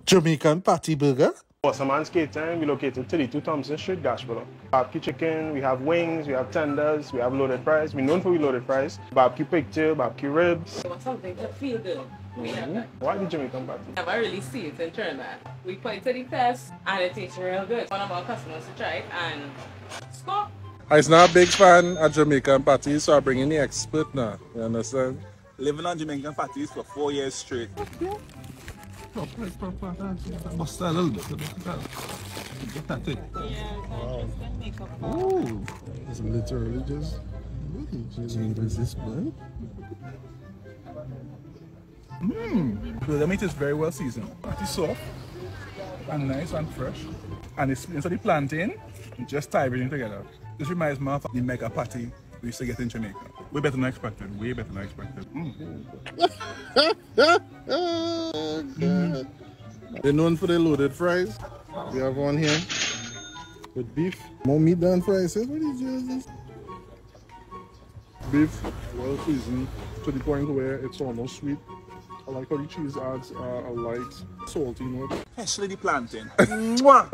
Jamaican patty burger. Wasserman's Catering, we located 32 Thompson Street, Gashborough. Barbecue chicken, we have wings, we have tenders, we have loaded fries. We're known for loaded fries. Barbecue picture, barbecue ribs. It was something to feel good. We have that. Why the Jamaican patty? Never really see it in Trinidad. We put it to the test and it tastes real good. One of our customers to try it and score. I'm not a big fan of Jamaican patties, so I bring in the expert now. You understand? Living on Jamaican patties for 4 years straight. Bust that a little bit. Get that thing. Yeah, Ooh, it's literally just. What is this, man? The meat is very well seasoned. It's soft and nice and fresh. And it's instead of plantain, you just tie everything together. This reminds me of the mega patty we used to get in Jamaica. Way better than expected. Way better than expected. They're known for their loaded fries. We have one here with beef. More meat than fries. What is this? Beef, well seasoned to the point where it's almost sweet. I like how the cheese adds a light salty note. Especially the plantain. Mwah!